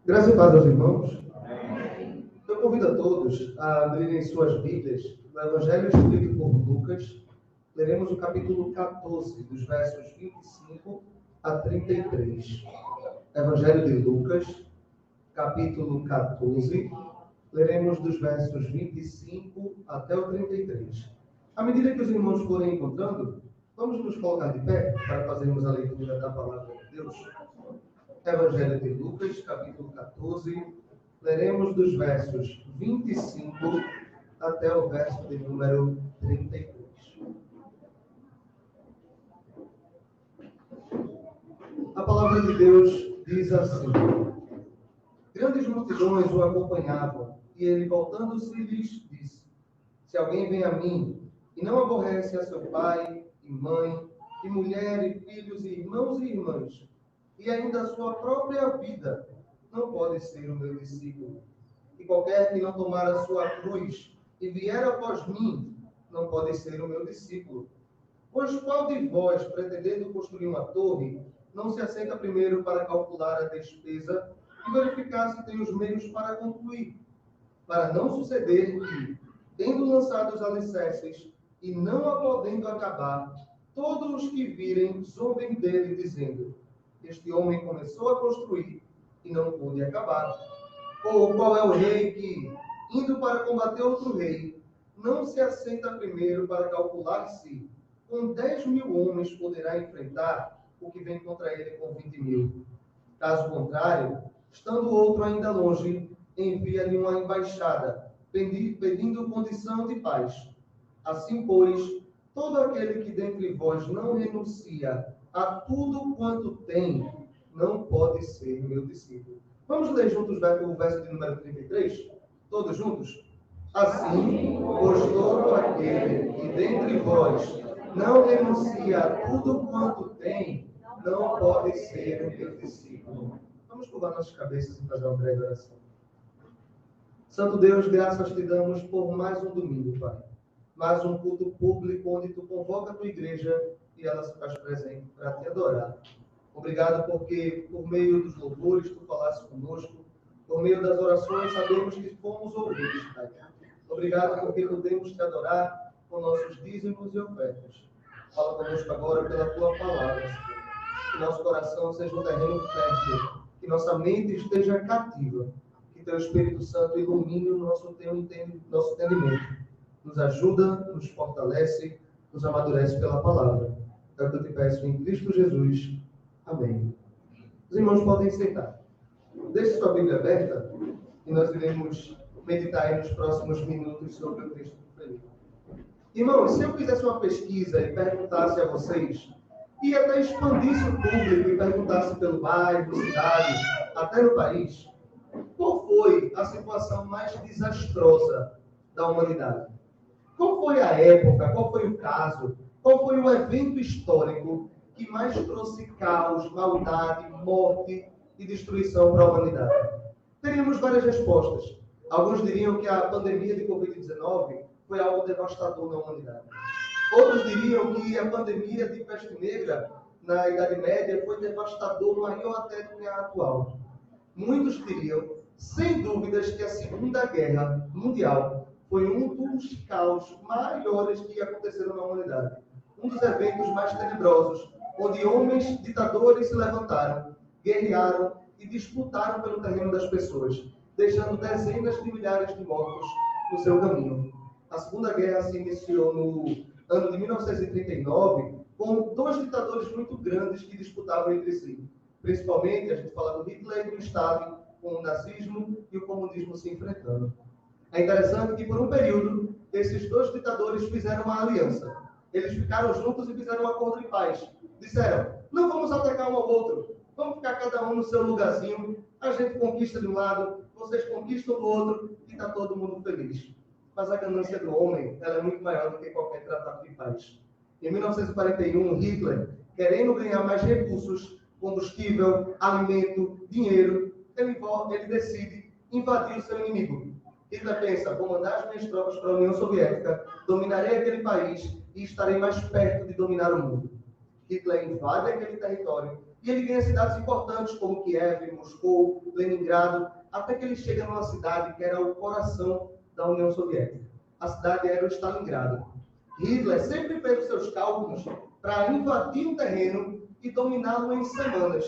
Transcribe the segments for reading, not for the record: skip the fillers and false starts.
Graças e paz aos irmãos. Eu convido a todos a abrirem suas Bíblias no Evangelho escrito por Lucas. Leremos o capítulo 14, dos versos 25 a 33. Evangelho de Lucas, capítulo 14. Leremos dos versos 25 até o 33. À medida que os irmãos forem encontrando, vamos nos colocar de pé para fazermos a leitura da palavra de Deus. Evangelho de Lucas, capítulo 14, leremos dos versos 25 até o verso de número 33. A palavra de Deus diz assim: Grandes multidões o acompanhavam, e ele, voltando-se, lhes disse: Se alguém vem a mim e não aborrece a seu pai e mãe, e mulher e filhos e irmãos e irmãs, e ainda a sua própria vida, não pode ser o meu discípulo. E qualquer que não tomar a sua cruz e vier após mim, não pode ser o meu discípulo. Pois qual de vós, pretendendo construir uma torre, não se assenta primeiro para calcular a despesa e verificar se tem os meios para concluir? Para não suceder que, tendo lançado os alicerces e não a podendo acabar, todos os que virem zombem dele, dizendo: Este homem começou a construir e não pôde acabar. Ou qual é o rei que, indo para combater outro rei, não se assenta primeiro para calcular se, com 10.000 homens, poderá enfrentar o que vem contra ele com 20.000? Caso contrário, estando o outro ainda longe, envia-lhe uma embaixada, pedindo condição de paz. Assim, pois, todo aquele que dentre vós não renuncia a tudo quanto tem, não pode ser meu discípulo. Vamos ler juntos o verso de número 33? Todos juntos? Assim, pois todo aquele que dentre vós não renuncia a tudo quanto tem, não pode ser o meu discípulo. Vamos curvar nossas cabeças e fazer uma breve oração. Santo Deus, graças te damos por mais um domingo, Pai. Mais um culto público onde tu convoca a tua igreja e ela se faz presente para te adorar. Obrigado porque, por meio dos louvores, tu falaste conosco. Por meio das orações, sabemos que fomos ouvidos, Pai. Obrigado porque podemos te adorar com nossos dízimos e ofertas. Fala conosco agora pela tua palavra, Senhor. Que nosso coração seja um terreno fértil, que nossa mente esteja cativa, que teu Espírito Santo ilumine o nosso entendimento. Nos ajuda, nos fortalece, nos amadurece pela palavra. É o que eu te peço em Cristo Jesus. Amém. Os irmãos podem sentar. Deixe sua Bíblia aberta e nós iremos meditar aí nos próximos minutos sobre o texto do Felipe. Irmãos, se eu fizesse uma pesquisa e perguntasse a vocês, e até expandisse o público e perguntasse pelo bairro, cidade, até no país, qual foi a situação mais desastrosa da humanidade? Qual foi a época, qual foi o caso, qual foi o evento histórico que mais trouxe caos, maldade, morte e destruição para a humanidade? Teríamos várias respostas. Alguns diriam que a pandemia de Covid-19 foi algo devastador na humanidade. Outros diriam que a pandemia de peste negra na Idade Média foi devastador, maior até do que a atual. Muitos diriam, sem dúvidas, que a Segunda Guerra Mundial foi um dos caos maiores que aconteceram na humanidade. Um dos eventos mais tenebrosos, onde homens ditadores se levantaram, guerrearam e disputaram pelo terreno das pessoas, deixando dezenas de milhares de mortos no seu caminho. A Segunda Guerra se iniciou no ano de 1939, com dois ditadores muito grandes que disputavam entre si. Principalmente, a gente fala do Hitler e do Stalin, com o nazismo e o comunismo se enfrentando. É interessante que, por um período, esses dois ditadores fizeram uma aliança. Eles ficaram juntos e fizeram um acordo de paz. Disseram, não vamos atacar um ao outro, vamos ficar cada um no seu lugarzinho, a gente conquista de um lado, vocês conquistam do outro e está todo mundo feliz. Mas a ganância do homem ela é muito maior do que qualquer tratado de paz. Em 1941, Hitler, querendo ganhar mais recursos, combustível, alimento, dinheiro, ele decide invadir o seu inimigo. Hitler pensa, vou mandar as minhas tropas para a União Soviética, dominarei aquele país e estarei mais perto de dominar o mundo. Hitler invade aquele território e ele ganha cidades importantes como Kiev, Moscou, Leningrado, até que ele chega numa cidade que era o coração da União Soviética. A cidade era o Stalingrado. Hitler sempre fez os seus cálculos para invadir um terreno e dominá-lo em semanas.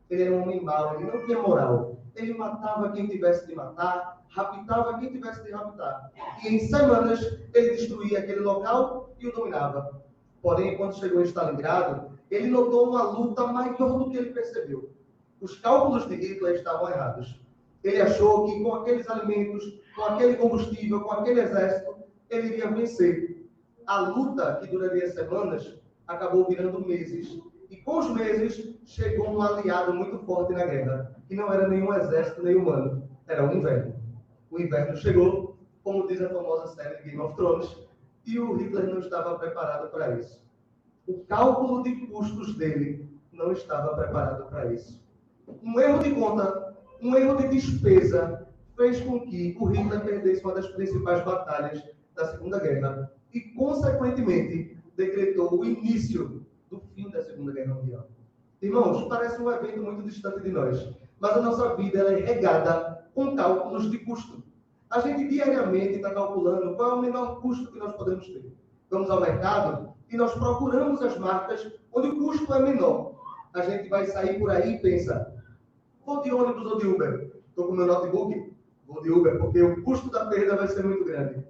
Ele era um homem mau, ele não tinha moral. Ele matava quem tivesse de matar, raptava quem tivesse de raptar. E em semanas ele destruía aquele local e o dominava. Porém, quando chegou em Stalingrado, ele notou uma luta maior do que ele percebeu. Os cálculos de Hitler estavam errados. Ele achou que com aqueles alimentos, com aquele combustível, com aquele exército, ele iria vencer. A luta, que duraria semanas, acabou virando meses. E com os meses, chegou um aliado muito forte na guerra, que não era nenhum exército, nem humano. Era o inverno. O inverno chegou, como diz a famosa série Game of Thrones, e o Hitler não estava preparado para isso. O cálculo de custos dele não estava preparado para isso. Um erro de conta, um erro de despesa, fez com que o Hitler perdesse uma das principais batalhas da Segunda Guerra e, consequentemente, decretou o início do fim da Segunda Guerra Mundial. Irmãos, parece um evento muito distante de nós, mas a nossa vida ela é regada com cálculos de custo. A gente diariamente está calculando qual é o menor custo que nós podemos ter. Vamos ao mercado e nós procuramos as marcas onde o custo é menor. A gente vai sair por aí e pensa, vou de ônibus ou de Uber? Estou com o meu notebook? Vou de Uber, porque o custo da perda vai ser muito grande.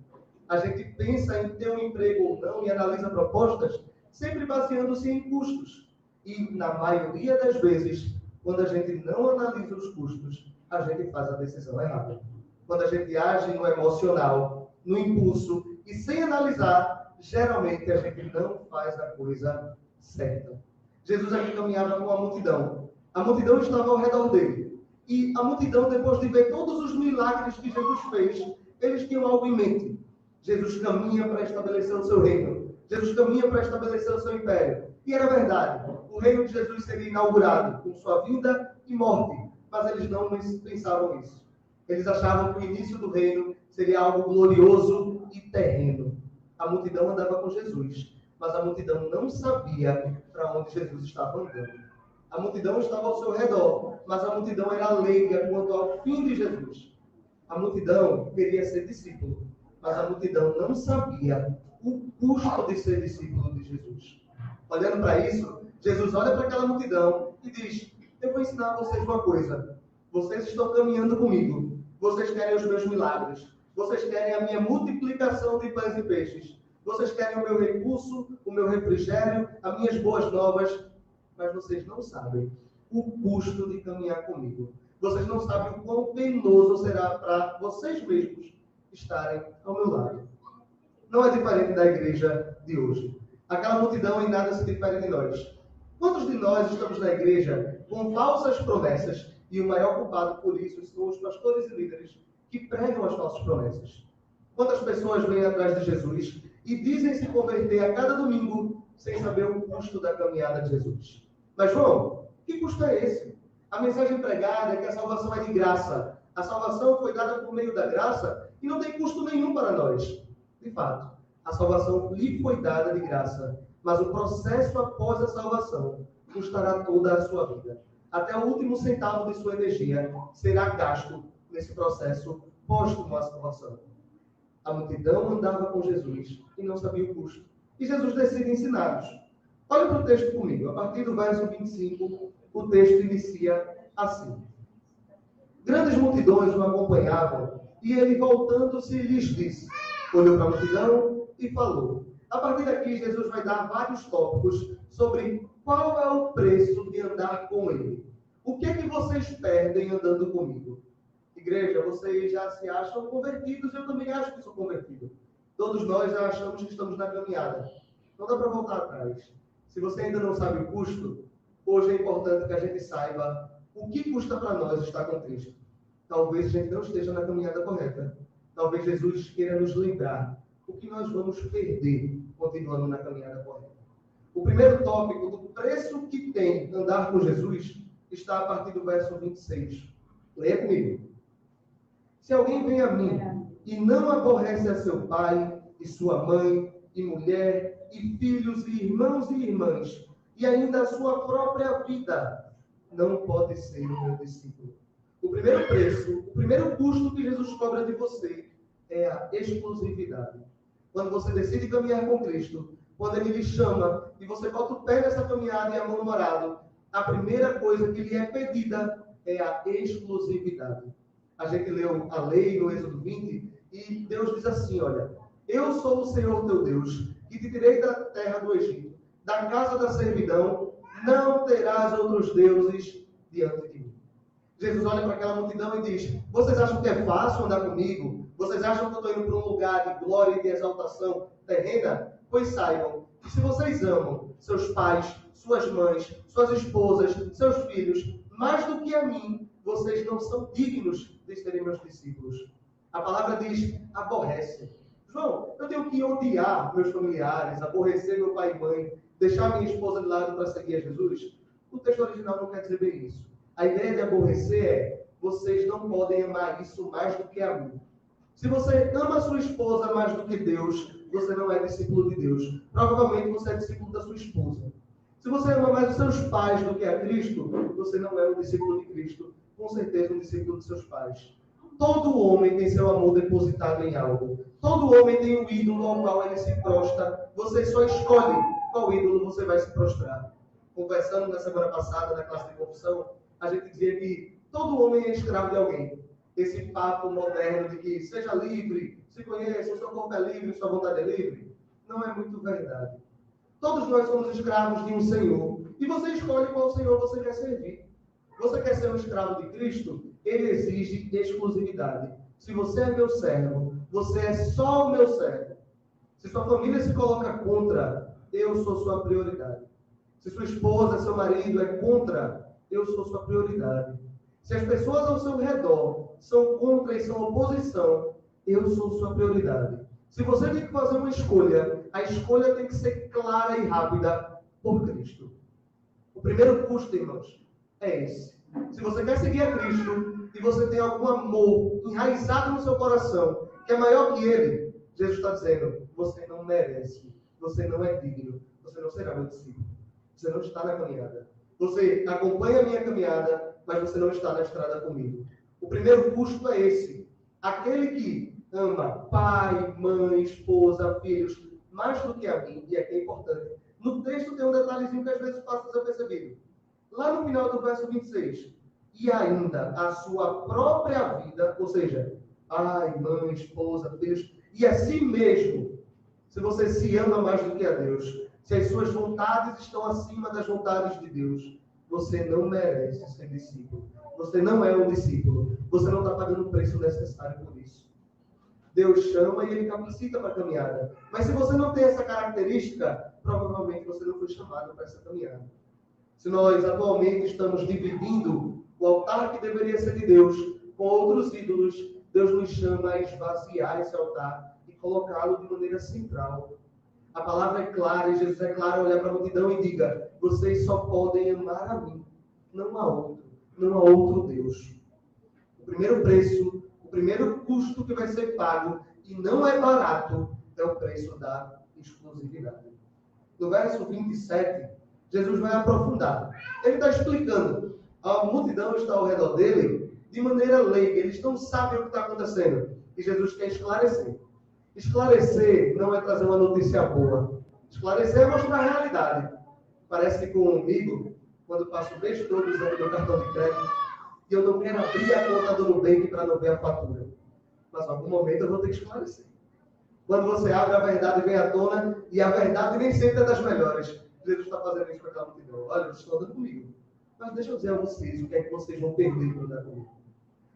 A gente pensa em ter um emprego ou não e analisa propostas sempre baseando-se em custos. E, na maioria das vezes, quando a gente não analisa os custos, a gente faz a decisão errada. Quando a gente age no emocional, no impulso, e sem analisar, geralmente a gente não faz a coisa certa. Jesus aqui caminhava com a multidão. A multidão estava ao redor dele. E a multidão, depois de ver todos os milagres que Jesus fez, eles tinham algo em mente. Jesus caminha para estabelecer o seu reino. Jesus caminha para estabelecer o seu império. E era verdade. O reino de Jesus seria inaugurado com sua vinda e morte. Mas eles não pensavam nisso. Eles achavam que o início do reino seria algo glorioso e terreno. A multidão andava com Jesus, mas a multidão não sabia para onde Jesus estava andando. A multidão estava ao seu redor, mas a multidão era leiga quanto ao fim de Jesus. A multidão queria ser discípulo, mas a multidão não sabia o custo de ser discípulo de Jesus. Olhando para isso, Jesus olha para aquela multidão e diz, eu vou ensinar a vocês uma coisa. Vocês estão caminhando comigo. Vocês querem os meus milagres. Vocês querem a minha multiplicação de pães e peixes. Vocês querem o meu recurso, o meu refrigério, as minhas boas novas. Mas vocês não sabem o custo de caminhar comigo. Vocês não sabem o quão penoso será para vocês mesmos estarem ao meu lado. Não é diferente da igreja de hoje. Aquela multidão em nada se difere de nós. Quantos de nós estamos na igreja com falsas promessas e o maior culpado por isso são os pastores e líderes que pregam as falsas promessas? Quantas pessoas vêm atrás de Jesus e dizem se converter a cada domingo sem saber o custo da caminhada de Jesus? Mas, João, que custo é esse? A mensagem pregada é que a salvação é de graça. A salvação foi dada por meio da graça e não tem custo nenhum para nós. De fato, a salvação lhe foi dada de graça, mas o processo após a salvação custará toda a sua vida. Até o último centavo de sua energia será gasto nesse processo póstumo à salvação. A multidão andava com Jesus e não sabia o custo. E Jesus decide ensiná-los. Olha para o texto comigo. A partir do verso 25, o texto inicia assim. Grandes multidões o acompanhavam e ele, voltando-se, lhes disse. Olhou para a multidão e falou. A partir daqui, Jesus vai dar vários tópicos sobre qual é o preço de andar com ele. O que é que vocês perdem andando comigo? Igreja, vocês já se acham convertidos, eu também acho que sou convertido. Todos nós já achamos que estamos na caminhada. Não dá para voltar atrás. Se você ainda não sabe o custo, hoje é importante que a gente saiba o que custa para nós estar com Cristo. Talvez a gente não esteja na caminhada correta. Talvez Jesus queira nos lembrar o que nós vamos perder continuando na caminhada correta. O primeiro tópico do preço que tem andar com Jesus está a partir do verso 26. Leia comigo. Se alguém vem a mim e não aborrece a seu pai e sua mãe, e mulher, e filhos, e irmãos e irmãs, e ainda a sua própria vida, não pode ser o meu discípulo. O primeiro preço, o primeiro custo que Jesus cobra de você é a exclusividade. Quando você decide caminhar com Cristo, quando Ele lhe chama e você bota o pé nessa caminhada e a mão no arado, a primeira coisa que lhe é pedida é a exclusividade. A gente leu a lei no Êxodo 20 e Deus diz assim, olha, eu sou o Senhor teu Deus, que te tirei da terra do Egito, da casa da servidão, não terás outros deuses diante de mim. Jesus olha para aquela multidão e diz, vocês acham que é fácil andar comigo? Vocês acham que eu estou indo para um lugar de glória e de exaltação terrena? Pois saibam que se vocês amam seus pais, suas mães, suas esposas, seus filhos, mais do que a mim, vocês não são dignos de serem meus discípulos. A palavra diz, aborrece. João, eu tenho que odiar meus familiares, aborrecer meu pai e mãe, deixar minha esposa de lado para seguir a Jesus? O texto original não quer dizer bem isso. A ideia de aborrecer é, vocês não podem amar isso mais do que a mim. Se você ama a sua esposa mais do que Deus, você não é discípulo de Deus. Provavelmente você é discípulo da sua esposa. Se você ama mais os seus pais do que a Cristo, você não é um discípulo de Cristo. Com certeza um discípulo de seus pais. Todo homem tem seu amor depositado em algo. Todo homem tem um ídolo ao qual ele se prostra. Você só escolhe qual ídolo você vai se prostrar. Conversando na semana passada, na classe de confissão, a gente dizia que todo homem é escravo de alguém. Esse papo moderno de que seja livre, se conheça, o seu corpo é livre, sua vontade é livre, não é muito verdade. Todos nós somos escravos de um Senhor. E você escolhe qual Senhor você quer servir. Você quer ser um escravo de Cristo? Ele exige exclusividade. Se você é meu servo, você é só o meu servo. Se sua família se coloca contra, eu sou sua prioridade. Se sua esposa, seu marido é contra, eu sou sua prioridade. Se as pessoas ao seu redor são contra e são oposição, eu sou sua prioridade. Se você tem que fazer uma escolha, a escolha tem que ser clara e rápida por Cristo. O primeiro custo, irmãos, é esse. Se você quer seguir a Cristo e você tem algum amor enraizado no seu coração, que é maior que Ele, Jesus está dizendo, você não merece, você não é digno, você não será meu discípulo. Você não está na caminhada. Você acompanha a minha caminhada, mas você não está na estrada comigo. O primeiro custo é esse. Aquele que ama pai, mãe, esposa, filhos, mais do que a mim, e aqui é importante. No texto tem um detalhezinho que às vezes passa desapercebido. Lá no final do verso 26. E ainda a sua própria vida, ou seja, pai, mãe, esposa, filhos, e a si mesmo. Se você se ama mais do que a Deus, se as suas vontades estão acima das vontades de Deus, você não merece ser discípulo. Você não é um discípulo. Você não está pagando o preço necessário por isso. Deus chama e Ele capacita para a caminhada. Mas se você não tem essa característica, provavelmente você não foi chamado para essa caminhada. Se nós atualmente estamos dividindo o altar que deveria ser de Deus com outros ídolos, Deus nos chama a esvaziar esse altar e colocá-lo de maneira central. A palavra é clara e Jesus é claro, olhar para a multidão e diga, vocês só podem amar a mim, não a outro, não a outro Deus. O primeiro preço, o primeiro custo que vai ser pago, e não é barato, é o preço da exclusividade. No verso 27, Jesus vai aprofundar. Ele está explicando. A multidão está ao redor dele de maneira leiga. Eles não sabem o que está acontecendo. E Jesus quer esclarecer. Esclarecer não é trazer uma notícia boa. Esclarecer é mostrar a realidade. Parece que comigo, quando passo o mês todo usando meu cartão de crédito, e eu não quero abrir a conta do Nubank para não ver a fatura. Mas em algum momento eu vou ter que esclarecer. Quando você abre, a verdade vem à tona, e a verdade nem sempre é das melhores. Jesus está fazendo isso com aquela multidão. Olha, vocês estão andando comigo. Mas deixa eu dizer a vocês o que é que vocês vão perder por andar comigo.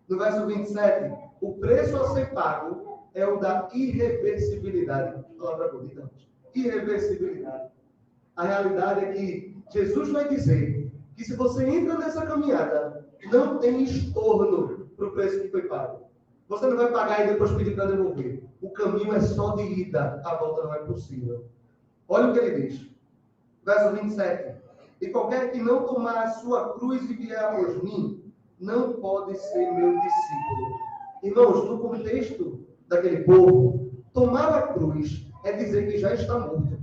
No verso 27, o preço a ser pago é o da irreversibilidade. Palavra bonita. Irreversibilidade. A realidade é que Jesus vai dizer que se você entra nessa caminhada, não tem estorno para o preço que foi pago. Você não vai pagar e depois pedir para devolver. O caminho é só de ida, a volta não é possível. Olha o que ele diz. Verso 27. E qualquer que não tomar a sua cruz e vier após mim, não pode ser meu discípulo. Irmãos, no contexto daquele povo, tomar a cruz é dizer que já está morto.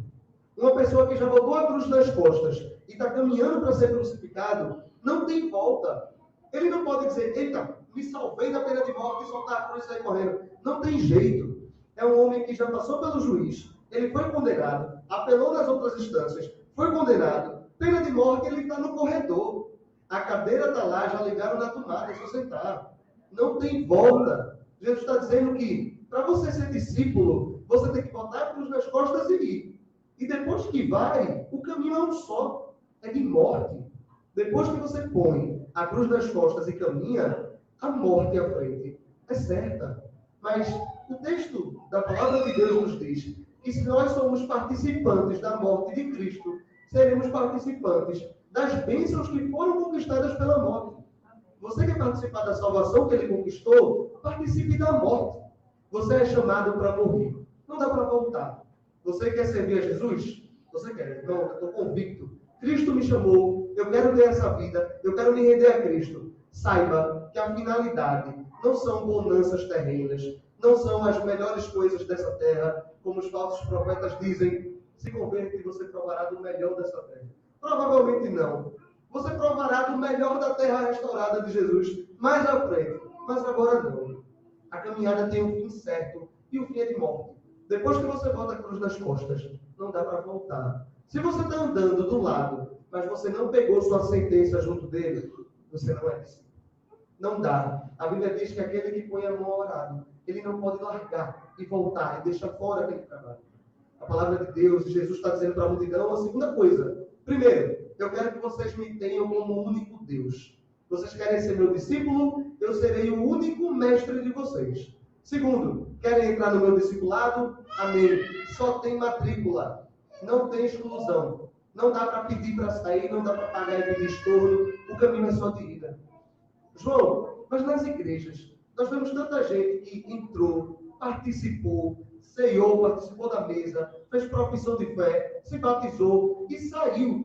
Uma pessoa que já botou a cruz nas costas e está caminhando para ser crucificado, não tem volta. Ele não pode dizer, eita, me salvei da pena de morte e soltar a cruz e sair correndo. Não tem jeito. É um homem que já passou pelo juiz, ele foi condenado, apelou nas outras instâncias, foi condenado, pena de morte, ele está no corredor. A cadeira está lá, já ligaram na tomada, é só sentar. Não tem volta. Jesus está dizendo que, para você ser discípulo, você tem que botar a cruz nas costas e ir. E depois que vai, o caminho é um só, é de morte. Depois que você põe a cruz nas costas e caminha, a morte à frente é certa. Mas o texto da palavra de Deus nos diz que se nós somos participantes da morte de Cristo, seremos participantes das bênçãos que foram conquistadas pela morte. Você quer participar da salvação que ele conquistou? Participe da morte. Você é chamado para morrer. Não dá para voltar. Você quer servir a Jesus? Você quer? Não, eu estou convicto. Cristo me chamou, eu quero ter essa vida, eu quero me render a Cristo. Saiba que a finalidade não são bonanças terrenas, não são as melhores coisas dessa terra, como os falsos profetas dizem, se converte e você provará do melhor dessa terra. Provavelmente não. Você provará do melhor da terra restaurada de Jesus mais à frente, mas agora não. A caminhada tem um fim certo e o fim é de morte. Depois que você bota a cruz nas costas, não dá para voltar. Se você está andando do lado, mas você não pegou sua sentença junto dele, você não é discípulo. Não dá. A Bíblia diz que aquele que põe a mão ao arado, ele não pode largar e voltar e deixar fora aquele trabalho. A palavra de Deus, Jesus está dizendo para a multidão a segunda coisa. Primeiro, eu quero que vocês me tenham como o único Deus. Vocês querem ser meu discípulo? Eu serei o único mestre de vocês. Segundo, querem entrar no meu discipulado? Amém. Só tem matrícula. Não tem exclusão. Não dá para pedir para sair, não dá para pagar e pedir estorno. O caminho é só de ida. João, mas nas igrejas, nós vemos tanta gente que entrou, participou, ceiou, participou da mesa, fez profissão de fé, se batizou e saiu.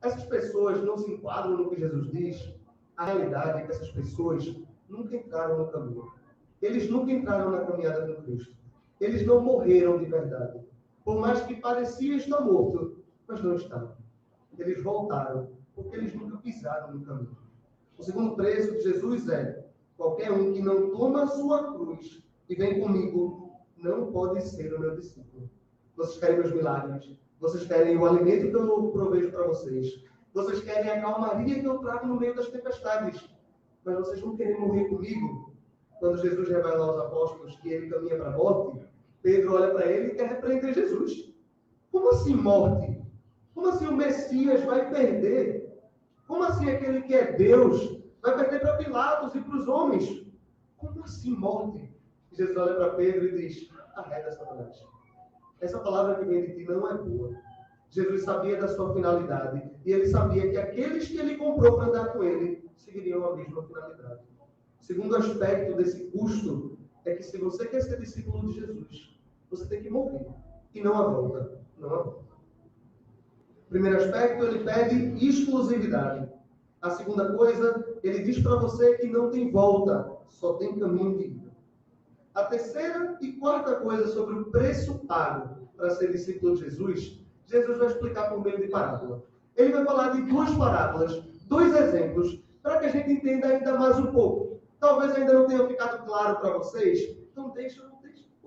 Essas pessoas não se enquadram no que Jesus diz. A realidade é que essas pessoas nunca entraram no caminho. Eles nunca entraram na caminhada com Cristo. Eles não morreram de verdade. Por mais que parecia estar morto, mas não estavam. Eles voltaram, porque eles nunca pisaram no caminho. O segundo preço de Jesus é: qualquer um que não toma a sua cruz e vem comigo, não pode ser o meu discípulo. Vocês querem meus milagres? Vocês querem o alimento que eu provejo para vocês? Vocês querem a calmaria que eu trago no meio das tempestades? Mas vocês não querem morrer comigo? Quando Jesus revela aos apóstolos que ele caminha para a morte, Pedro olha para ele e quer repreender Jesus. Como assim morte? Como assim o Messias vai perder? Como assim aquele que é Deus vai perder para Pilatos e para os homens? Como assim morte? Jesus olha para Pedro e diz: arreda, Satanás. Essa palavra que vem de ti não é boa. Jesus sabia da sua finalidade e ele sabia que aqueles que ele comprou para andar com ele seguiriam a mesma finalidade. O segundo aspecto desse custo é que se você quer ser discípulo de Jesus, você tem que morrer e não há volta. Não há volta. O primeiro aspecto, ele pede exclusividade. A segunda coisa, ele diz para você que não tem volta, só tem caminho de ida. A terceira e quarta coisa sobre o preço pago para ser discípulo de Jesus, Jesus vai explicar por meio de parábola. Ele vai falar de duas parábolas, dois exemplos, para que a gente entenda ainda mais um pouco. Talvez ainda não tenha ficado claro para vocês, então deixa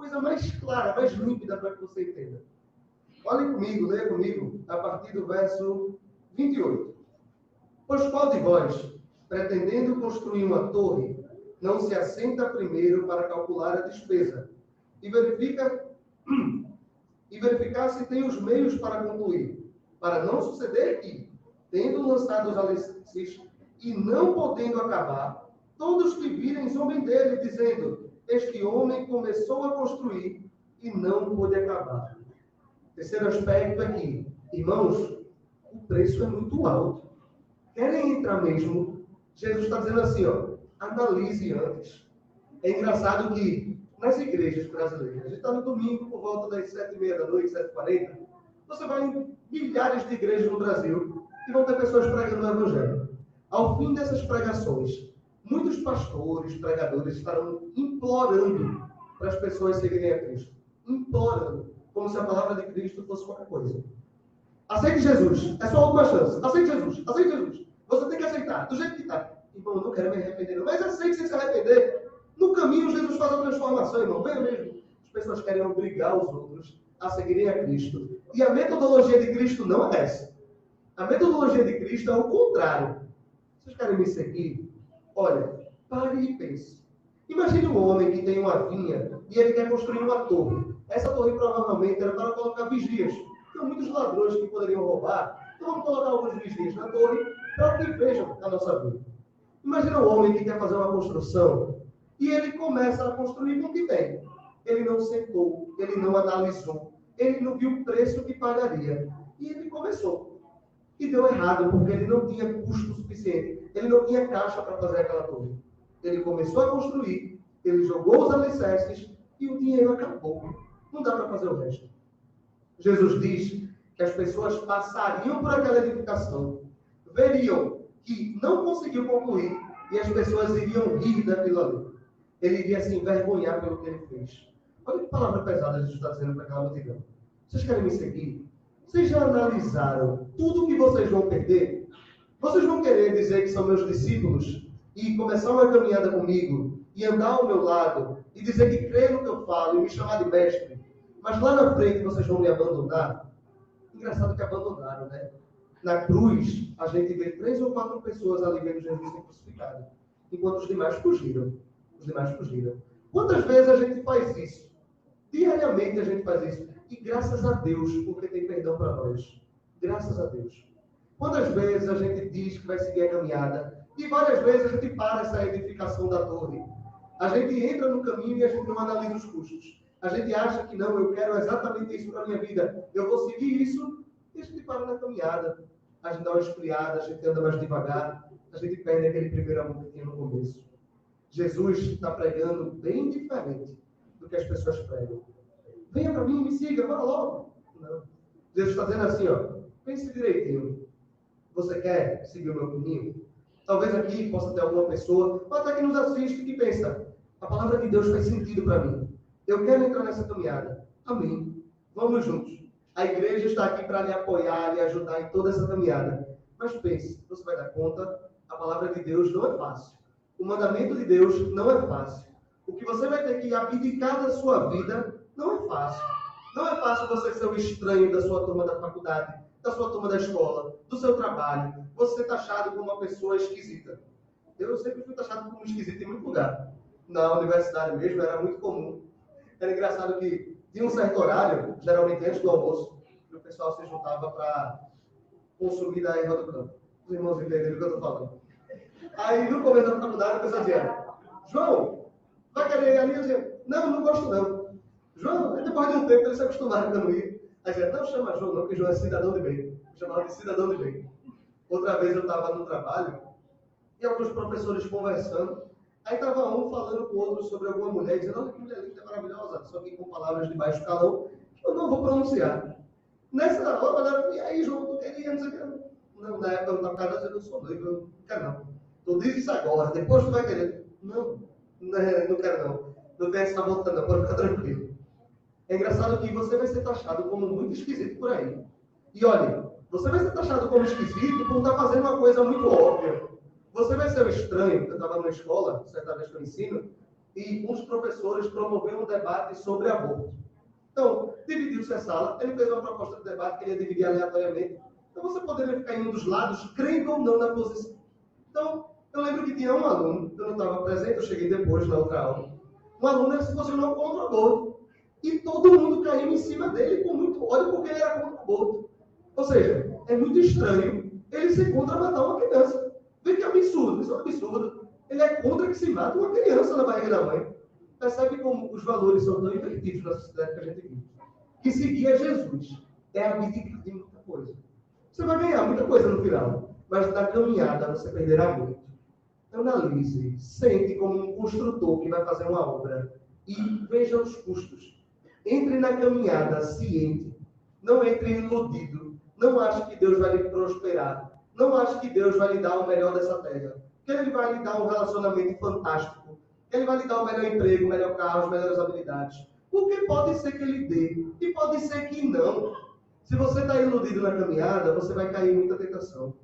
coisa mais clara, mais límpida para que você entenda. Olhem comigo, leia comigo, a partir do verso 28. Pois qual de vós, pretendendo construir uma torre, não se assenta primeiro para calcular a despesa e verificar se tem os meios para concluir, para não suceder que, tendo lançado os alicerces e não podendo acabar, todos que virem zombem dele, dizendo: este homem começou a construir e não pôde acabar. Terceiro aspecto é que, irmãos, o preço é muito alto. Querem entrar mesmo? Jesus está dizendo assim, analise antes. É engraçado que nas igrejas brasileiras, a gente está no domingo por volta das 7h30 da noite, 7h40, você vai em milhares de igrejas no Brasil e vão ter pessoas pregando o Evangelho. Ao fim dessas pregações, muitos pastores, pregadores estarão implorando para as pessoas seguirem a Cristo? Implorando, como se a palavra de Cristo fosse qualquer coisa. Aceite Jesus, é sua última chance. Aceite Jesus, aceite Jesus. Você tem que aceitar, do jeito que está. Irmão, eu não quero me arrepender, não. Mas aceite sem se arrepender. No caminho, Jesus faz a transformação, irmão. Venha mesmo. As pessoas querem obrigar os outros a seguirem a Cristo. E a metodologia de Cristo não é essa. A metodologia de Cristo é o contrário. Vocês querem me seguir? Olha, pare e pense. Imagine um homem que tem uma vinha e ele quer construir uma torre. Essa torre provavelmente era para colocar vigias. Tem muitos ladrões que poderiam roubar. Então vamos colocar alguns vigias na torre para que vejam a nossa vida. Imagina um homem que quer fazer uma construção e ele começa a construir com o que tem. Ele não sentou, ele não analisou, ele não viu o preço que pagaria. E ele começou. E deu errado, porque ele não tinha custo suficiente. Ele não tinha caixa para fazer aquela torre. Ele começou a construir, ele jogou os alicerces e o dinheiro acabou. Não dá para fazer o resto. Jesus diz que as pessoas passariam por aquela edificação, veriam que não conseguiu concluir e as pessoas iriam rir daquilo ali. Ele iria se envergonhar pelo que ele fez. Olha que palavra pesada Jesus está dizendo para aquela multidão. Vocês querem me seguir? Vocês já analisaram tudo que vocês vão perder? Vocês vão querer dizer que são meus discípulos e começar uma caminhada comigo e andar ao meu lado e dizer que crê no que eu falo e me chamar de mestre, mas lá na frente vocês vão me abandonar? Engraçado que abandonaram, né? Na cruz, a gente vê 3 ou 4 pessoas ali vendo Jesus ser crucificado, enquanto os demais fugiram. Os demais fugiram. Quantas vezes a gente faz isso? Diariamente a gente faz isso. E graças a Deus, porque tem perdão para nós. Graças a Deus. Quantas vezes a gente diz que vai seguir a caminhada e várias vezes a gente para essa edificação da torre. A gente entra no caminho e a gente não analisa os custos. A gente acha que não, eu quero exatamente isso para a minha vida. Eu vou seguir isso e a gente para na caminhada. A gente dá uma esfriada, a gente anda mais devagar. A gente perde aquele primeiro amor que tinha no começo. Jesus está pregando bem diferente do que as pessoas pregam. Venha para mim, me siga, vá logo. Não. Jesus está dizendo assim, ó, pense direitinho. Você quer seguir o meu caminho? Talvez aqui possa ter alguma pessoa, ou até que nos assiste, que pensa, a palavra de Deus faz sentido para mim. Eu quero entrar nessa caminhada. Amém. Vamos juntos. A igreja está aqui para lhe apoiar, lhe ajudar em toda essa caminhada. Mas pense, você vai dar conta, a palavra de Deus não é fácil. O mandamento de Deus não é fácil. O que você vai ter que abdicar da sua vida não é fácil. Não é fácil você ser o estranho da sua turma da faculdade, da sua turma da escola, do seu trabalho. Você ser taxado como uma pessoa esquisita. Eu sempre fui taxado como esquisito em muito lugar. Na universidade mesmo era muito comum. Era engraçado que tinha um certo horário, geralmente antes do almoço, que o pessoal se juntava para consumir da erva do campo. Os irmãos entenderam o que eu estou falando. Aí, no começo da faculdade, a pessoa dizia, João, vai querer ir ali? Eu dizia, não gosto não. João, depois de um tempo, ele se acostumaram a não ir. Aí dizia, não chama João não, porque João é cidadão de bem. Eu chamava de cidadão de bem. Outra vez eu estava no trabalho, e alguns professores conversando, aí estava um falando com o outro sobre alguma mulher, dizendo, olha que mulher linda, maravilhosa, só que com palavras de baixo calão, que eu não vou pronunciar. Nessa hora, ela, e aí, João, tu queria, não sei o que. Não, na época eu estava casado, eu não sou noivo, eu não quero não. Tu diz isso agora, depois tu vai querer. Não quero não. Não tem essa volta não, pode ficar tranquilo. É engraçado que você vai ser taxado como muito esquisito por aí. E olha, você vai ser taxado como esquisito por estar fazendo uma coisa muito óbvia. Você vai ser um estranho. Eu estava numa escola, certa vez que eu ensino, e uns professores promoveram um debate sobre aborto. Então, dividiu-se a sala, ele fez uma proposta de debate que ele ia dividir aleatoriamente. Então você poderia ficar em um dos lados, crendo ou não na posição. Então, eu lembro que tinha um aluno, eu não estava presente, eu cheguei depois na outra aula, um aluno se posicionou contra o aborto. E todo mundo caiu em cima dele com muito ódio porque ele era contra o aborto. Ou seja, é muito estranho ele ser contra matar uma criança. Vê que absurdo, isso é um absurdo. Ele é contra que se mate uma criança na barriga da mãe. Percebe como os valores são tão invertidos na sociedade que a gente vive. Que seguir a Jesus é abdicar de muita coisa. Você vai ganhar muita coisa no final, mas na caminhada você perderá muito. Analise, sente como um construtor que vai fazer uma obra e veja os custos. Entre na caminhada ciente, não entre iludido, não ache que Deus vai lhe prosperar, não ache que Deus vai lhe dar o melhor dessa terra, que Ele vai lhe dar um relacionamento fantástico, Ele vai lhe dar o melhor emprego, o melhor carro, as melhores habilidades. Porque pode ser que ele dê, e pode ser que não. Se você está iludido na caminhada, você vai cair em muita tentação.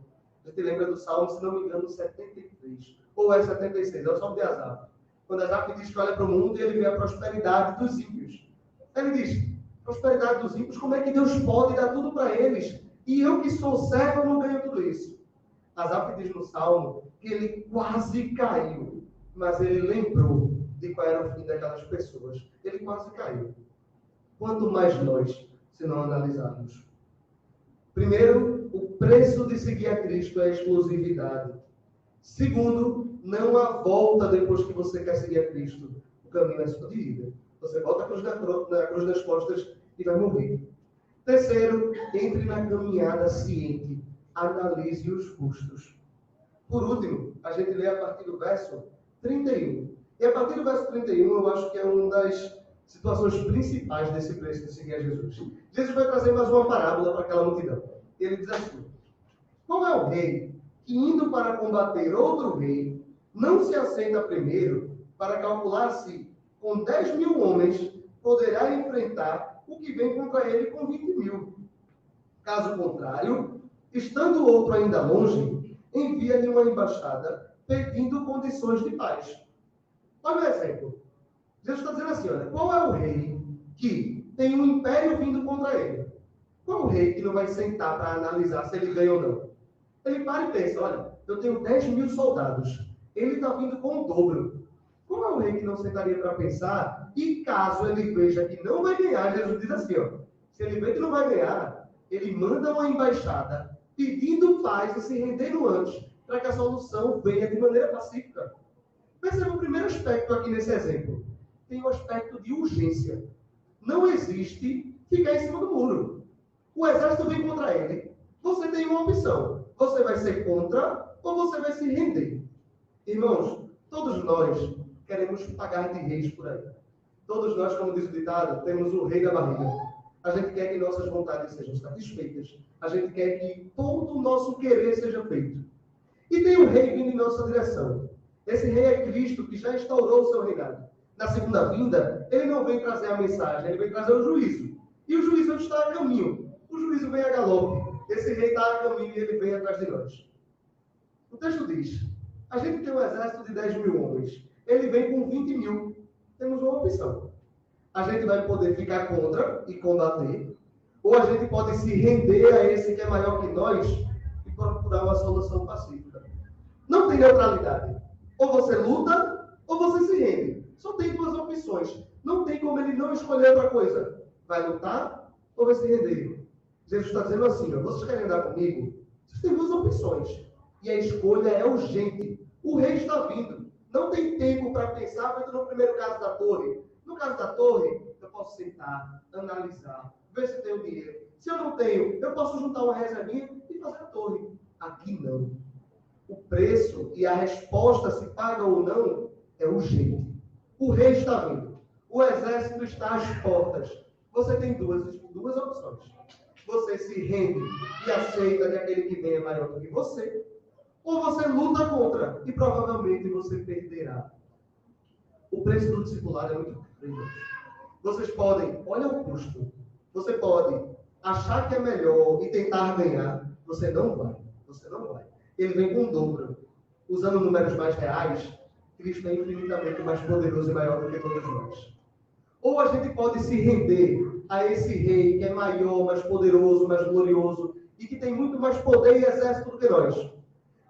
A gente lembra do Salmo, se não me engano, 73. Ou é 76, é o Salmo de Asaf. Quando Asaf diz que olha para o mundo e ele vê a prosperidade dos ímpios. Ele diz, prosperidade dos ímpios, como é que Deus pode dar tudo para eles? E eu que sou servo, não ganho tudo isso. Asaf diz no Salmo que ele quase caiu, mas ele lembrou de qual era o fim daquelas pessoas. Ele quase caiu. Quanto mais nós, se não analisarmos. Primeiro, o preço de seguir a Cristo é a exclusividade. Segundo, não há volta depois que você quer seguir a Cristo. O caminho é só de ida. Você volta a cruz na cruz das costas e vai morrer. Terceiro, entre na caminhada ciente. Analise os custos. Por último, a gente lê a partir do verso 31. E a partir do verso 31, eu acho que é uma das situações principais desse preço de seguir a Jesus. Jesus vai trazer mais uma parábola para aquela multidão. Ele diz assim: qual é o rei que, indo para combater outro rei, não se assenta primeiro para calcular se, com 10.000 homens, poderá enfrentar o que vem contra ele com 20.000? Caso contrário, estando o outro ainda longe, envia-lhe uma embaixada pedindo condições de paz. Olha o exemplo. Jesus está dizendo assim, olha, qual é o rei que tem um império vindo contra ele? Qual é o rei que não vai sentar para analisar se ele ganha ou não? Ele para e pensa, olha, eu tenho 10.000 soldados, ele está vindo com o dobro. Qual é o rei que não sentaria para pensar? E caso ele veja que não vai ganhar, Jesus diz assim, ó, se ele vê que não vai ganhar, ele manda uma embaixada pedindo paz e se rendendo antes, para que a solução venha de maneira pacífica. Perceba o primeiro aspecto aqui nesse exemplo. Tem o aspecto de urgência. Não existe ficar em cima do muro. O exército vem contra ele. Você tem uma opção. Você vai ser contra ou você vai se render. Irmãos, todos nós queremos pagar de reis por aí. Todos nós, como diz o ditado, temos o rei da barriga. A gente quer que nossas vontades sejam satisfeitas. A gente quer que todo o nosso querer seja feito. E tem um rei vindo em nossa direção. Esse rei é Cristo, que já instaurou o seu reinado. Na segunda vinda, ele não vem trazer a mensagem, ele vem trazer o juízo. E o juízo está a caminho. O juízo vem a galope. Esse rei está a caminho e ele vem atrás de nós. O texto diz, a gente tem um exército de 10.000 homens. Ele vem com 20.000. Temos uma opção. A gente vai poder ficar contra e combater, ou a gente pode se render a esse que é maior que nós e procurar uma solução pacífica. Não tem neutralidade. Ou você luta, ou você se rende. Só tem duas opções. Não tem como ele não escolher outra coisa. Vai lutar ou vai se render. Jesus está dizendo assim, ó, vocês querem andar comigo? Vocês têm duas opções. E a escolha é urgente. O rei está vindo. Não tem tempo para pensar, feito no primeiro caso da torre. No caso da torre, eu posso sentar, analisar, ver se tenho dinheiro. Se eu não tenho, eu posso juntar uma reservinha e fazer a torre. Aqui não. O preço e a resposta, se paga ou não, é urgente. O rei está vindo. O exército está às portas. Você tem duas opções. Você se rende e aceita que aquele que vem é maior do que você, ou você luta contra e provavelmente você perderá. O preço do discipulado é muito grande. Vocês podem, olha o custo. Você pode achar que é melhor e tentar ganhar. Você não vai. Você não vai. Ele vem com o dobro. Usando números mais reais, Cristo é infinitamente mais poderoso e maior do que todos nós. Ou a gente pode se render a esse rei que é maior, mais poderoso, mais glorioso e que tem muito mais poder e exército do que nós.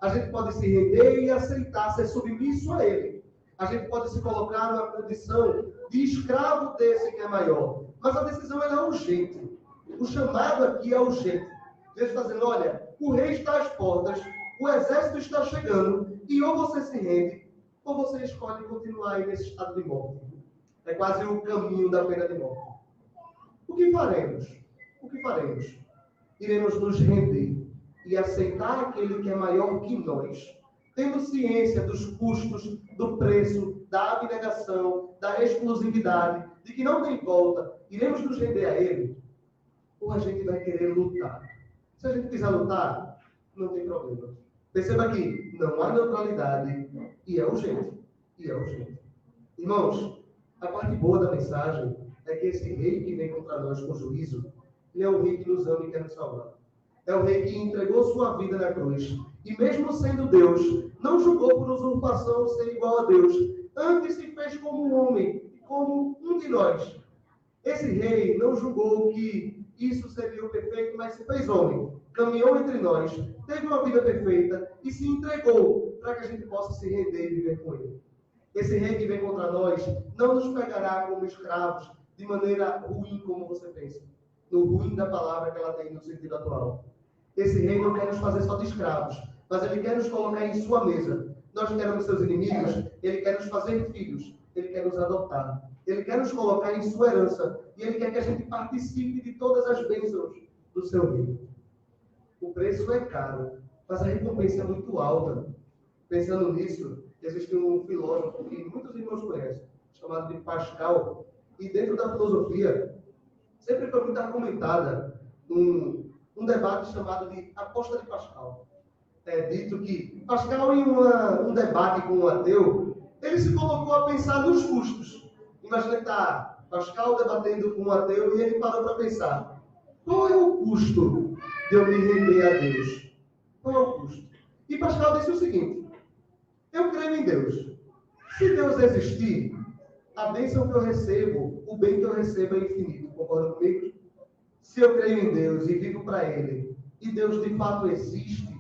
A gente pode se render e aceitar ser submisso a ele. A gente pode se colocar numa condição de escravo desse que é maior. Mas a decisão ela é urgente. O chamado aqui é urgente. Deus está dizendo, olha, o rei está às portas, o exército está chegando, e ou você se rende, ou você escolhe continuar aí nesse estado de morte. É quase o caminho da pena de morte. O que faremos? O que faremos? Iremos nos render e aceitar aquele que é maior que nós, tendo ciência dos custos, do preço, da abnegação, da exclusividade, de que não tem volta, iremos nos render a ele? Ou a gente vai querer lutar? Se a gente quiser lutar, não tem problema. Perceba que não há neutralidade e é urgente. E é urgente. Irmãos, a parte boa da mensagem é que esse rei que vem contra nós com juízo, ele é o rei que nos ama e quer nos salvar. É o rei que entregou sua vida na cruz. E mesmo sendo Deus, não julgou por usurpação ser igual a Deus. Antes se fez como um homem, como um de nós. Esse rei não julgou que isso seria o perfeito, mas se fez homem. Caminhou entre nós, teve uma vida perfeita e se entregou para que a gente possa se render e viver com ele. Esse rei que vem contra nós não nos pegará como escravos de maneira ruim, como você pensa. No ruim da palavra que ela tem no sentido atual. Esse rei não quer nos fazer só de escravos, mas ele quer nos colocar em sua mesa. Nós que éramos seus inimigos, ele quer nos fazer filhos, ele quer nos adotar. Ele quer nos colocar em sua herança e ele quer que a gente participe de todas as bênçãos do seu reino. O preço é caro, mas a recompensa é muito alta. Pensando nisso, existe um filósofo que muitos irmãos conhecem, chamado de Pascal, e dentro da filosofia, sempre foi muito argumentada um debate chamado de aposta de Pascal. É dito que Pascal, em um debate com um ateu, ele se colocou a pensar nos custos. Imagina que está Pascal debatendo com um ateu e ele parou para pensar: qual é o custo de eu me render a Deus? Qual é o custo? E Pascal disse o seguinte: eu creio em Deus. Se Deus existir, a bênção que eu recebo, o bem que eu recebo é infinito. Concorda comigo? Se eu creio em Deus e vivo para Ele, e Deus de fato existe,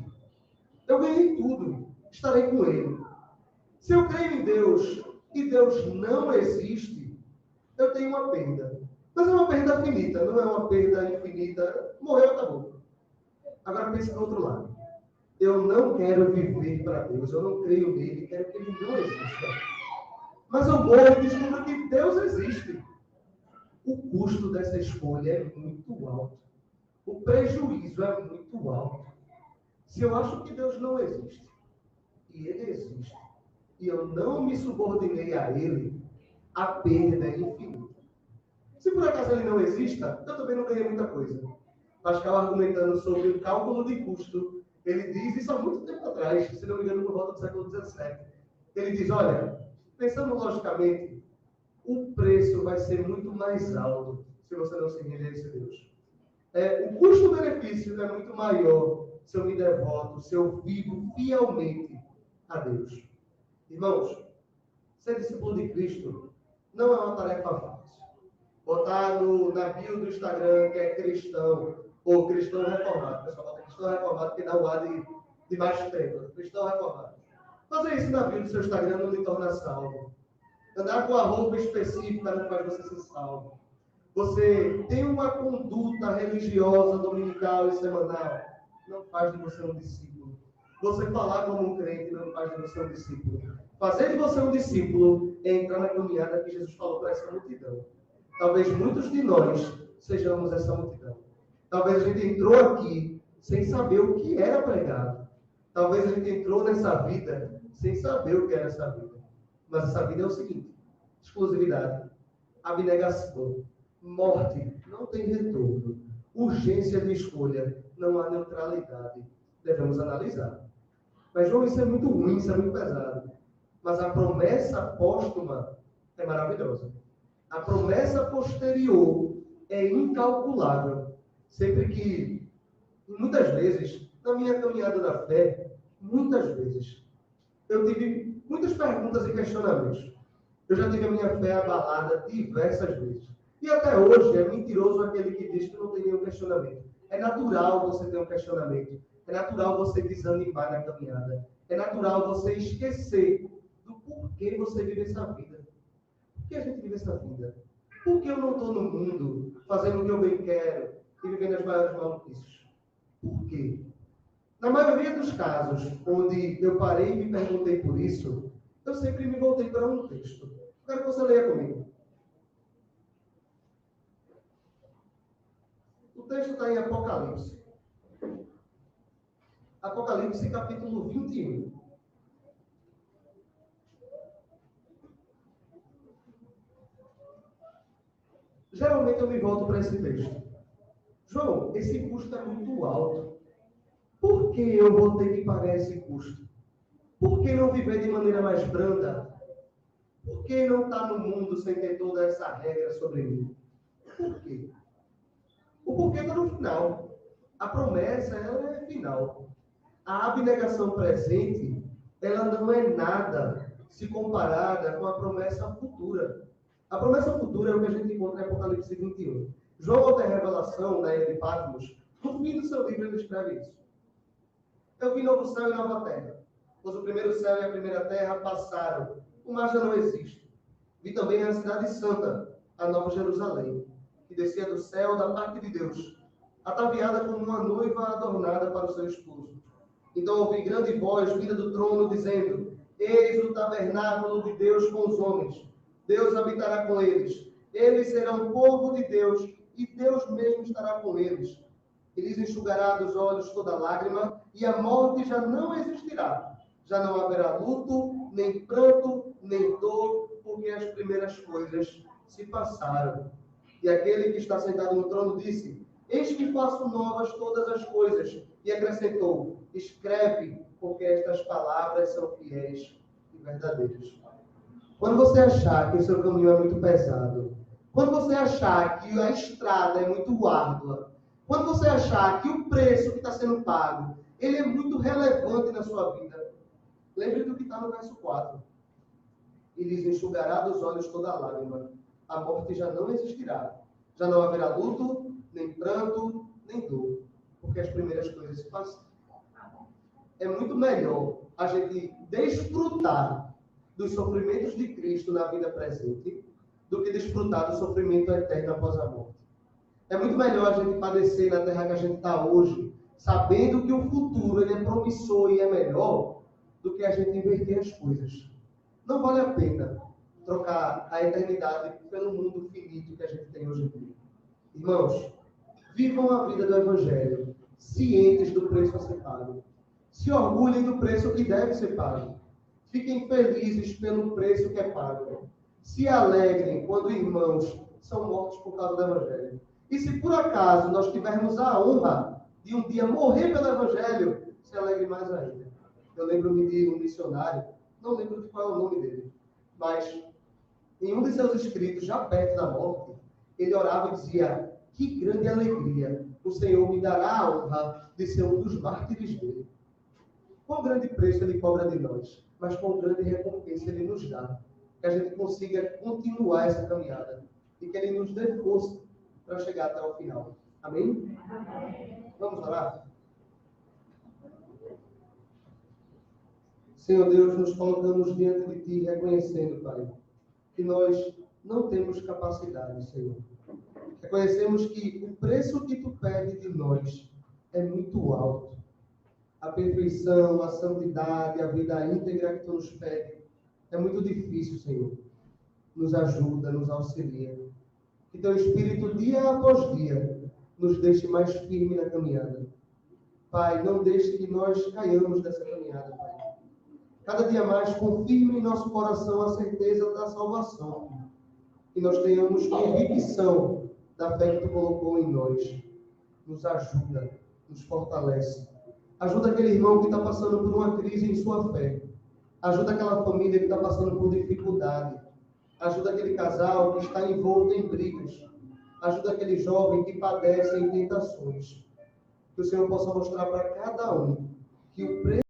eu ganhei tudo. Estarei com Ele. Se eu creio em Deus e Deus não existe, eu tenho uma perda. Mas é uma perda finita, não é uma perda infinita. Morreu, acabou. Agora pense do outro lado. Eu não quero viver para Deus, eu não creio nele, quero que ele não exista. Mas eu morro e descubro que Deus existe. O custo dessa escolha é muito alto. O prejuízo é muito alto. Se eu acho que Deus não existe, e ele existe, e eu não me subordinei a ele, a perda é infinita. Se por acaso ele não exista, eu também não ganhei muita coisa. Pascal, argumentando sobre o cálculo de custo, ele diz isso há muito tempo atrás, se não me engano, por volta do século XVII. Ele diz: olha, pensando logicamente, o preço vai ser muito mais alto se você não se render a esse Deus. O custo-benefício é muito maior se eu me devoto, se eu vivo fielmente a Deus. Irmãos, ser discípulo de Cristo não é uma tarefa fácil. Botar na bio do Instagram que é cristão, ou cristão reformado. O pessoal bota cristão reformado que dá o ar de mais tempo. Cristão reformado. Fazer isso na bio do seu Instagram não lhe torna salvo. Andar com a roupa específica não faz você ser salvo. Você tem uma conduta religiosa, dominical e semanal, não faz de você um discípulo. Você falar como um crente não faz de você um discípulo. Fazer de você um discípulo é entrar na caminhada que Jesus falou para essa multidão. Talvez muitos de nós sejamos essa multidão. Talvez a gente entrou aqui sem saber o que era pregado. Talvez a gente entrou nessa vida sem saber o que era essa vida. Mas essa vida é o seguinte: exclusividade, abnegação, morte, não tem retorno, urgência de escolha, não há neutralidade. Devemos analisar. Mas, João, isso é muito ruim, isso é muito pesado. Mas a promessa póstuma é maravilhosa. A promessa posterior é incalculável. Sempre que, muitas vezes, na minha caminhada da fé, muitas vezes, eu tive muitas perguntas e questionamentos. Eu já tive a minha fé abalada diversas vezes. E até hoje é mentiroso aquele que diz que não tem nenhum questionamento. É natural você ter um questionamento. É natural você desanimar na caminhada. É natural você esquecer do porquê você vive essa vida. Por que a gente vive essa vida? Por que eu não estou no mundo fazendo o que eu bem quero e vivendo as maiores maluquices? Por quê? Na maioria dos casos onde eu parei e me perguntei por isso, eu sempre me voltei para um texto. Quero que você leia comigo. O texto está em Apocalipse. Apocalipse, capítulo 21. Geralmente eu me volto para esse texto. João, esse custo é muito alto. Por que eu vou ter que pagar esse custo? Por que não viver de maneira mais branda? Por que não está no mundo sem ter toda essa regra sobre mim? Por quê? O porquê está no final. A promessa, ela é final. A abnegação presente, ela não é nada se comparada com a promessa futura. A promessa futura é o que a gente encontra em Apocalipse 21. João, ao ter revelação da ilha de Patmos, no fim do seu livro ele escreve isso. Eu vi novo céu e nova terra, pois o primeiro céu e a primeira terra passaram, o mar já não existe. Vi também a cidade santa, a nova Jerusalém, que descia do céu da parte de Deus, ataviada como uma noiva adornada para o seu esposo. Então ouvi grande voz vinda do trono, dizendo: Eis o tabernáculo de Deus com os homens. Deus habitará com eles. Eles serão povo de Deus, e Deus mesmo estará com eles. E lhes enxugará dos olhos toda lágrima, e a morte já não existirá. Já não haverá luto, nem pranto, nem dor, porque as primeiras coisas se passaram. E aquele que está sentado no trono disse: Eis que faço novas todas as coisas. E acrescentou: Escreve, porque estas palavras são fiéis e verdadeiras. Quando você achar que o seu caminho é muito pesado, quando você achar que a estrada é muito árdua, quando você achar que o preço que está sendo pago, ele é muito relevante na sua vida, lembre do que está no verso 4. E lhes enxugará dos olhos toda lágrima. A morte já não existirá. Já não haverá luto, nem pranto, nem dor, porque as primeiras coisas se passaram. É muito melhor a gente desfrutar dos sofrimentos de Cristo na vida presente do que desfrutar do sofrimento eterno após a morte. É muito melhor a gente padecer na terra que a gente está hoje, sabendo que o futuro ele é promissor e é melhor, do que a gente inverter as coisas. Não vale a pena trocar a eternidade pelo mundo finito que a gente tem hoje em dia. Irmãos, vivam a vida do Evangelho, cientes do preço a ser pago. Se orgulhem do preço que deve ser pago. Fiquem felizes pelo preço que é pago. Se alegrem quando irmãos são mortos por causa do Evangelho. E se por acaso nós tivermos a honra de um dia morrer pelo Evangelho, se alegre mais ainda. Eu lembro-me de um missionário, não lembro de qual é o nome dele, mas em um de seus escritos, já perto da morte, ele orava e dizia: que grande alegria, o Senhor me dará a honra de ser um dos mártires dele. Qual grande preço ele cobra de nós, mas qual grande recompensa ele nos dá. Que a gente consiga continuar essa caminhada e que ele nos dê força para chegar até o final. Amém? Vamos orar? Senhor Deus, nos colocamos diante de Ti, reconhecendo, Pai, que nós não temos capacidade, Senhor. Reconhecemos que o preço que Tu pede de nós é muito alto. A perfeição, a santidade, a vida íntegra que Tu nos pede é muito difícil, Senhor. Nos ajuda, nos auxilia. Que Teu Espírito, dia após dia, nos deixe mais firme na caminhada. Pai, não deixe que nós caiamos dessa caminhada, Pai. Cada dia mais confirme em nosso coração a certeza da salvação. Que nós tenhamos convicção da fé que Tu colocou em nós. Nos ajuda, nos fortalece. Ajuda aquele irmão que está passando por uma crise em sua fé. Ajuda aquela família que está passando por dificuldade. Ajuda aquele casal que está envolto em brigas. Ajuda aquele jovem que padece em tentações. Que o Senhor possa mostrar para cada um que o preço